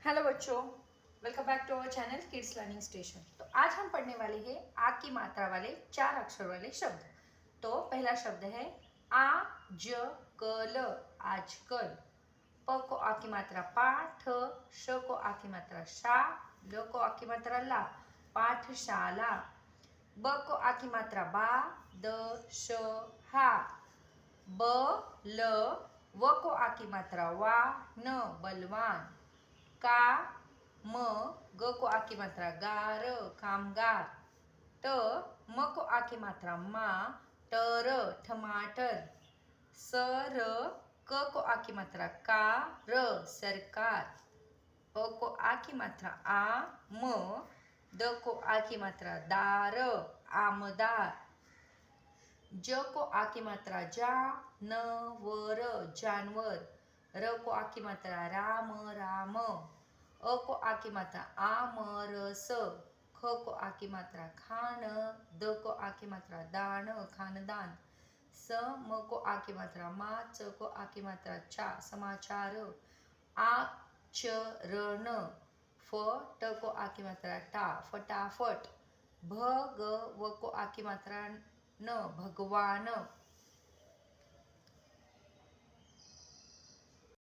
Hello बच्चों, welcome back to our channel kids learning station. तो आज हम पढ़ने वाले हैं आ की मात्रा वाले 4 अक्षर वाले शब्द। तो पहला शब्द है आ ज क ल, आजकल। प को आ की मात्रा पा, ठ श को आ की मात्रा शा, ल को आ की मात्रा ला, पाठशाला। ब को आ की मात्रा बा, द श हा। ब ल व को आ की मात्रा वा, न बलवान। का म ग को आ की मात्रा गार, कामगार। ट म को आ की मात्रा मा, टर टमाटर। स र क को आ की मात्रा का, र सरकार। प को आ की मात्रा आ, म द को आ की मात्रा दार, आमदार। ज को आ की मात्रा जा, न वर जानवर। र को आ की मात्रा राम, राम। अ को आ की मात्रा आमरस। ख को आ की मात्रा खान, द को आ की मात्रा दान, खानदान। स म को आ की मात्रा मा, च को आ की मात्रा चा, समाचार। आचरण। फ ट को आ की मात्रा टा, फटाफट। भ ग व को आ की मात्रा न, भगवान।